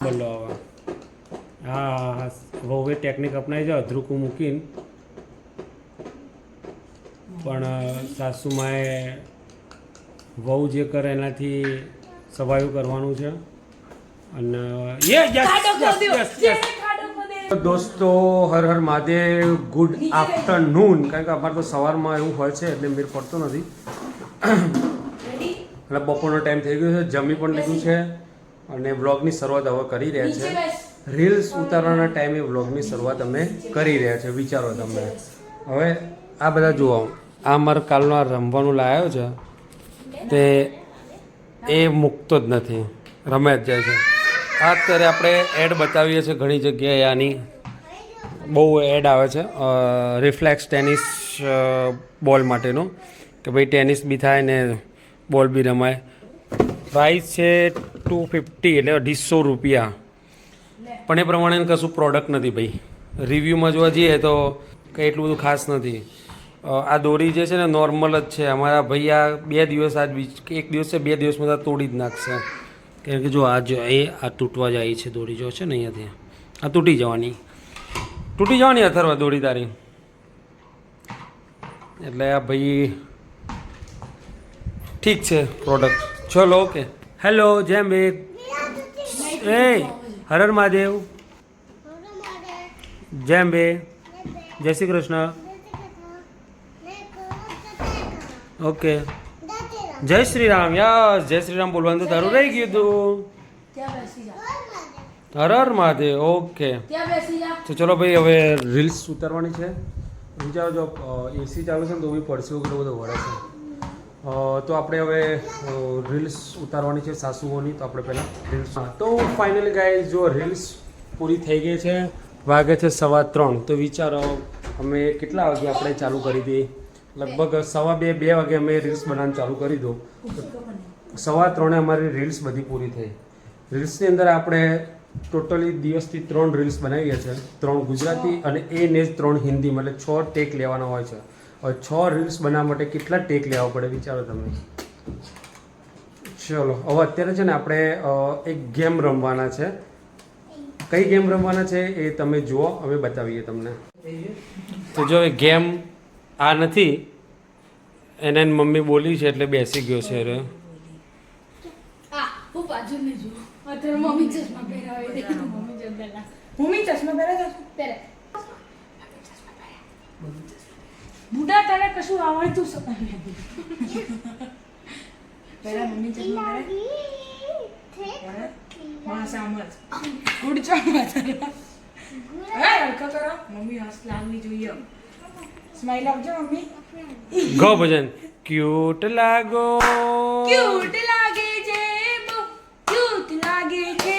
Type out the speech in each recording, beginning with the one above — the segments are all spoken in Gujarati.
બોલો હવે હા વહુએ ટેકનિક અપનાવી છે અધરૂકું મૂકીને પણ સાસુમાએ વહુ જે કરે એનાથી સવાયું કરવાનું છે અને દોસ્તો હર હર મહાદેવ ગુડ આફ્ટરનૂન કારણ કે અમારે તો સવારમાં એવું હોય છે એટલે મેળ પડતો નથી એટલે બપોરનો ટાઈમ થઈ ગયો છે જમી પણ લીધું છે અને વ્લોગની શરૂઆત હવે કરી રહ્યા છે રીલ્સ ઉતારવાના ટાઈમે વ્લોગની શરૂઆત અમે કરી રહ્યા છે વિચારો તમે હવે આ બધા જુઓ આ મારો કાલનો આ રમવાનું લાવ્યો છે તે એ મૂકતો જ નથી રમે જ જાય છે આ અત્યારે આપણે એડ બતાવીએ છીએ ઘણી જગ્યાએ આની બહુ એડ આવે છે રિફ્લેક્સ ટેનિસ બોલ માટેનું કે ભાઈ ટેનિસ બી થાય ને બોલ બી રમાય પ્રાઇસ છે 250 એટલે 250 રૂપિયા પણ એ પ્રમાણે કશું પ્રોડક્ટ નથી ભાઈ રિવ્યૂમાં જોવા જઈએ તો કંઈ એટલું બધું ખાસ નથી આ દોરી જે છે ને નોર્મલ જ છે અમારા ભાઈ આ 2 દિવસ આજ એક દિવસ છે 2 દિવસમાં તો તોડી જ નાખશે કારણ કે જો આ તૂટવા જાય છે દોરી જો છે ને અહીંયાથી આ તૂટી જવાની અથર્વા દોરી તારી એટલે આ ભાઈ ઠીક છે પ્રોડક્ટ ચલો ઓકે હેલો જેમ બે એ હરર મહાદેવ જેમ બે જય શ્રી કૃષ્ણ ઓકે જય શ્રી રામ યસ જય શ્રી રામ બોલવાનું તો તારું રહી ગયું તું હર હર મહાદેવ ઓકે તો ચલો ભાઈ હવે રીલ્સ ઉતારવાની છે વિચારો જો એસી ચાલુ છે ને તો બી પડશે એટલો બધો વળે છે તો આપણે હવે રીલ્સ ઉતારવાની છે સાસુઓની તો આપણે પહેલાં રીલ્સ તો ફાઇનલી ગાઈઝ જો રીલ્સ પૂરી થઈ ગઈ છે વાગે છે 3:15 તો વિચારો અમે કેટલા વાગે આપણે ચાલુ કરી હતી લગભગ 2:15 વાગે અમે રીલ્સ બનાવવાનું ચાલુ કરી દો 3:15 અમારી રીલ્સ બધી પૂરી થઈ રીલ્સની અંદર આપણે ટોટલી દિવસથી 3 રીલ્સ બનાવીએ છીએ 3 ગુજરાતી અને એ ને 3 હિન્દીમાં એટલે 6 ટેક લેવાના હોય છે હવે 6 રીલ્સ બનાવવા માટે કેટલા ટેક લેવા પડે વિચારો તમે ચલો હવે અત્યારે છે ને આપણે એક ગેમ રમવાના છે કઈ ગેમ રમવાના છે એ તમે જુઓ અમે બતાવીએ તમને તો જો એ ગેમ આ નથી એને મમ્મી બોલી છે એટલે બેસી ગયો છે રે બુડા તારે કશું આવડતું પહેલા મમ્મી ચશ્મા પહેરે ગુડ કરો મમ્મી હસ લાગવી જોઈએ સ્માઈલ આપજો મમ્મી ગો ભજન ક્યુટ લાગે છે બહુ ક્યુટ લાગે છે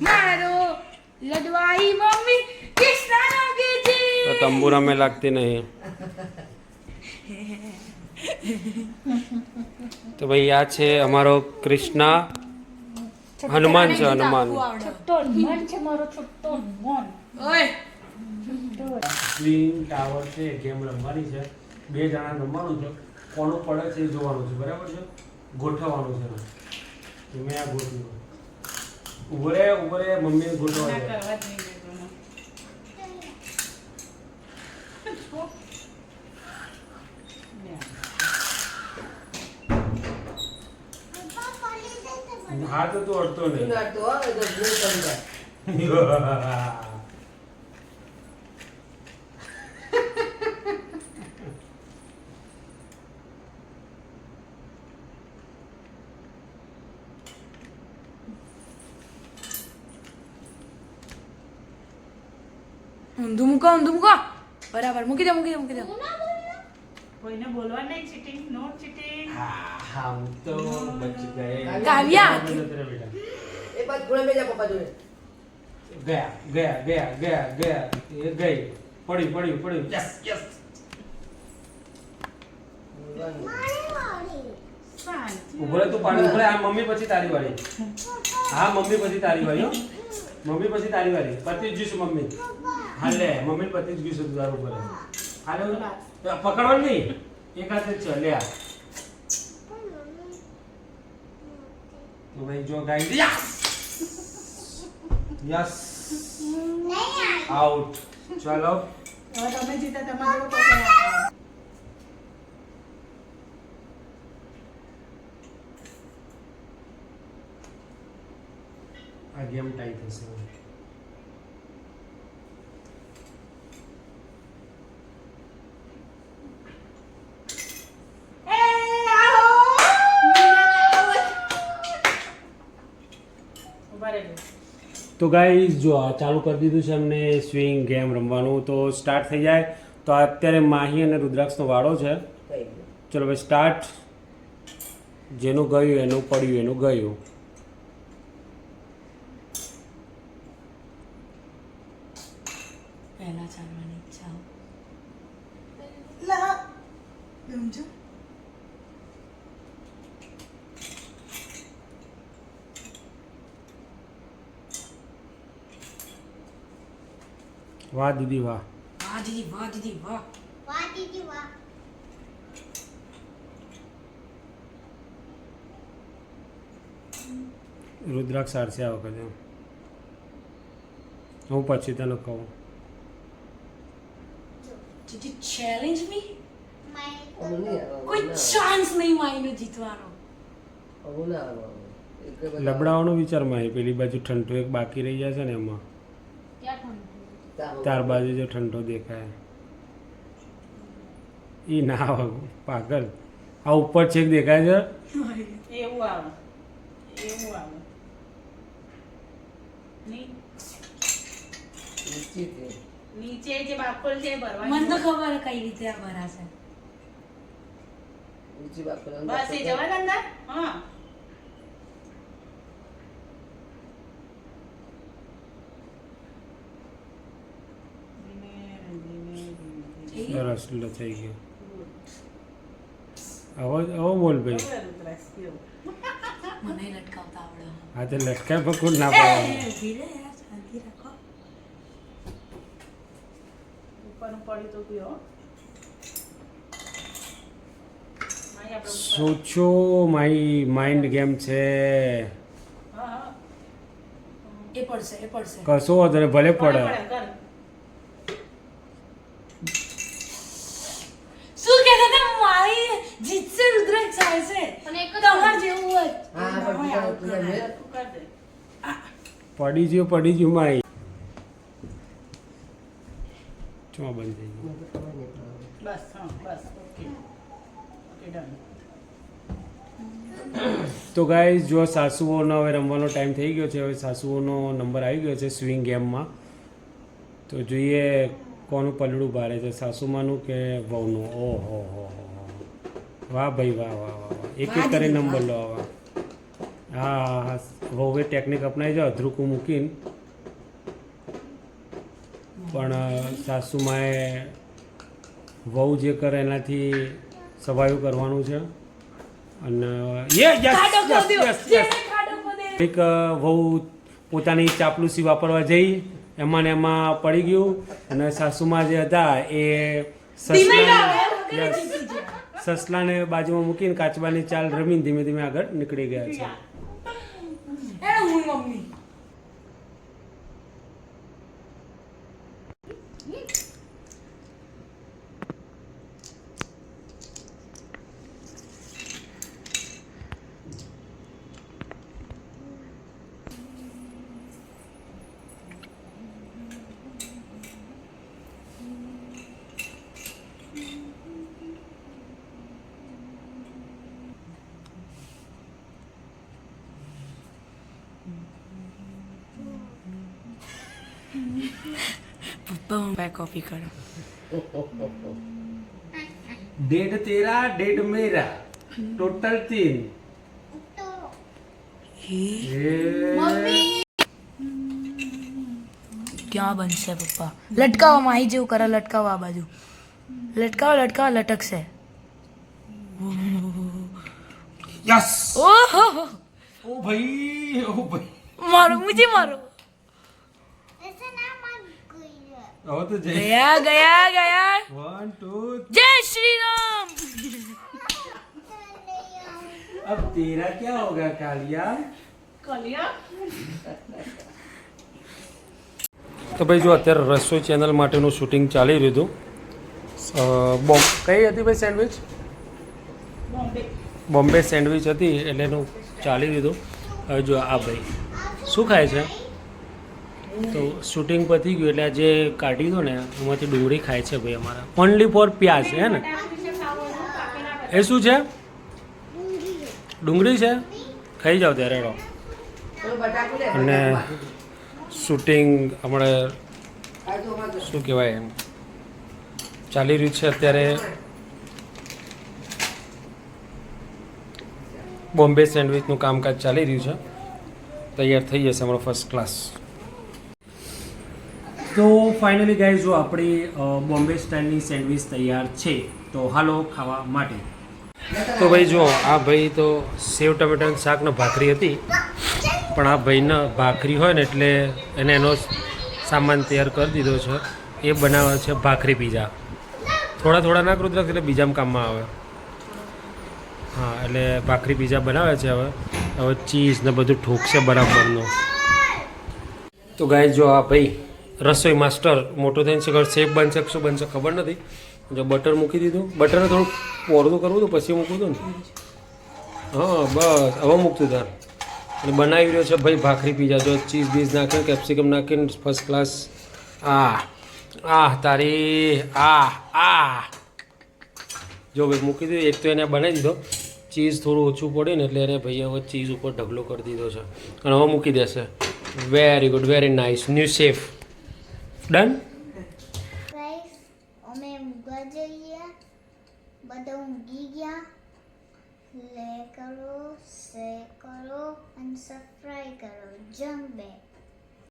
મારો લડવાઈ મમ્મી કિસ્સા લાગે છે તો તંબુરા મેં લાગતી નહીં તો ભાઈ આ છે અમારો કૃષ્ણા હનુમાન છે હનુમાન છોટો હનુમાન છે મારો છોટો હનુમાન ઓય સ્લિંગ ટાવર છે ગેમ રમવાની છે 2 જણા રમવાનું છે કોનું પડે છે એ જોવાનું છે બરાબર છે ગોઠવવાનું છે મેં આ ગોઠવ્યું ઉભો રે મમ્મીને ગોઠવવા દે હા તો તું અડતો નહીં ઊંધું મૂકો બરાબર મૂકી દો કોઈને બોલવા નહીં ચીટિંગ નો ચીટિંગ हम तो बच गए काव्या एक बार घोड़े में जा पापा जोड़े गया ये गई पड़ी यस ઉભરે તું પાણી ઉભરે આ મમ્મી પછી તારી વાળી હા મમ્મી પછી તારી વાળી હો મમ્મી પછી તારી વાળી પતિ જ જઈશું મમ્મી હાલે મમ્મી પતિ જ ગયું તારું ઉપર હાલે પકડવાનું નહીં એક હાથે ચાલ્યા તો ભાઈ જો ગાઈ યસ યસ આઉટ. ચલો હવે તમે જીતા તમારો પકડ આપો. આ ગેમ ટાઈ થશે. ઉભા રહેજો. તો ગાઈઝ જો આ ચાલુ કરી દીધું છે અમને સ્વિંગ ગેમ રમવાનું. તો સ્ટાર્ટ થઈ જાય. તો અત્યારે માહી અને રુદ્રાક્ષનો વાળો છે. થઈ ગયું. ચલો ભાઈ સ્ટાર્ટ. જેનું ગયું એનું પડ્યું એનું ગયું. પહેલા ચાલવાની ઈચ્છા લા સમજો. વાહ દીદી વાહ. વાહ દીદી વાહ દીદી વાહ. વાહ દીદી વાહ. રુદ્રાક્ષ હારશે આ વખતે. હું પછી તને કહું. Did you challenge me? હવે નહીં આવવાનું. કોઈ ચાન્સ નહીં માયનો જીતવાનો. હવે ના આવવાનું. એક જ બાજુ લબડાવાનો વિચાર માં પેલી બાજુ ઠંડો એક બાકી રહી જશે ને એમાં ચાલો. ચાર બાજુ જો ઠંડો દેખાય ઈ ના આવે પાગલ. આ ઉપર છેક દેખાય છે. એવું આવે એવું આવે નહીં નીચેથી. નીચે જે બાપલ છે એ ભરવાની. મને તો ખબર કઈ રીતે આ ભરાશે. નીચે બાપુ બસ એ જવા દે અંદર. હા સરસ લો થઈ ગયો. હવે હવે બોલ ભાઈ. મને લટકાવતા આવડે. હા તો લટકાય પકડ ના પાડે. ધીરે યાર શાંતિ રાખો. ઉપરનું પડી તો ગયો. માઈ આપણે ઉપર. સોચો માય માઇન્ડ ગેમ છે. હા હા એ પડશે એ પડશે. કશો વાંધો નહીં ભલે પડે. કર. શું કહેતા હતા મારી જીતશે રુદ્રાક્ષ ચાલશે અને એક તમાર જેવું હોય. હા, પણ તું કર દે. કર દે. પડી ગયું માય. ચો બંધ થઈ ગયું. બસ હા બસ ઓકે ઓકે ડન. તો ગાઈઝ જો સાસુઓનો હવે રમવાનો ટાઈમ થઈ ગયો છે. હવે સાસુઓનો નંબર આવી ગયો છે સ્વિંગ ગેમમાં. તો જોઈએ કોનું પલડું ભારે છે, સાસુમાનું કે વહુનું. ઓહો હો વાહ ભાઈ વાહ વાહ વાહ વાહ. એક એક કરી નંબર લો આવા. હા હા વહુએ ટેકનિક અપનાવી છે અધરૂકું મૂકીને. પણ સાસુમાએ વહુ જે કરે એનાથી સવાયું કરવાનું છે. અને એક વહુ પોતાની ચાપલુસી વાપરવા જઈ એમાં ને એમાં પડી ગયું. અને સાસુમાં જે હતા એ સસલાને બાજુમાં મૂકીને કાચબાની ચાલ રમીને ધીમે ધીમે આગળ નીકળી ગયા છે. પપ્પા કોપી કરો. डेढ़ तेरा डेढ़ मेरा टोटल 3. ક્યાં બનશે પપ્પા? લટકાવો માહી જેવું કરે. લટકાવો આ બાજુ. લટકાવો લટકાવો લટકશે. यस ઓહો ओ भाई મારો મુझे મારો. ऐसे ना मत करिए. अब तो जय ગયા ગયા ગયા. 1 2 જય શ્રી રામ. अब तेरा क्या होगा कालिया? કલિયા તો ભાઈ જો અત્યારે રસોઈ ચેનલ માટેનું શૂટિંગ ચાલી રહ્યું હતું. કઈ હતી ભાઈ સેન્ડવિચ? બોમ્બે સેન્ડવિચ હતી એટલે એનું ચાલી રહ્યું હતું. હવે જો આ ભાઈ શું ખાય છે? તો શૂટિંગ પતી ગયું એટલે આ જે કાઢી દો ને એમાંથી ડુંગળી ખાય છે ભાઈ અમારા. ઓનલી ફોર પ્યાજ હે ને? એ શું છે? ડુંગળી છે. ખાઈ જાઓ ત્યારે રહો. અને શૂટિંગ હમણાં શું કહેવાય એમ ચાલી રહ્યું છે અત્યારે. બોમ્બે સેન્ડવિચનું કામકાજ ચાલી રહ્યું છે. તૈયાર થઈ જશે હમણાં ફર્સ્ટ ક્લાસ. તો ફાઇનલી ગાઈઝ જો આપણી બોમ્બે સ્ટાઇલની સેન્ડવિચ તૈયાર છે. તો હાલો ખાવા માટે. તો ભાઈ જો આ ભાઈ તો સેવ ટમેટાનું શાક ને ભાખરી હતી, પણ આ ભાઈને ભાખરી હોય ને એટલે એને એનો સામાન તૈયાર કરી દીધો છે. એ બનાવે છે ભાખરી પીઝા. થોડા થોડા ના કરું એટલે બીજામાં કામમાં આવે. હા એટલે ભાખરી પીઝા બનાવે છે. હવે ચીઝ ને બધું ઠોકશે બરાબરનું. તો ગાય જો આ ભાઈ રસોઈ માસ્ટર મોટો થઈને છે, શેફ બનશે શું બનશે ખબર નથી. જો બટર મૂકી દીધું, બટરને થોડું પોરતું કરવું હતું પછી મૂકવું હતું ને. હા બસ હવે મૂકતું તાર. અને બનાવી રહ્યો છે ભાઈ ભાખરી પીઝા. જો ચીઝ બીઝ નાખીને કેપ્સિકમ નાખીને ફર્સ્ટ ક્લાસ. તારી જો ભાઈ મૂકી દીધું. એક તો એને બનાવી દીધો, ચીઝ થોડું ઓછું પડે ને એટલે એને ભાઈ હવે ચીઝ ઉપર ઢગલો કરી દીધો છે અને હવે મૂકી દેશે. Very good, very nice, new chef. Done. Guys અમે ઊંઘવા જઈએ. બધા ઊંઘી ગયા. લાઈક કરો, શેર કરો અને સબસ્ક્રાઇબ કરો. Jump back.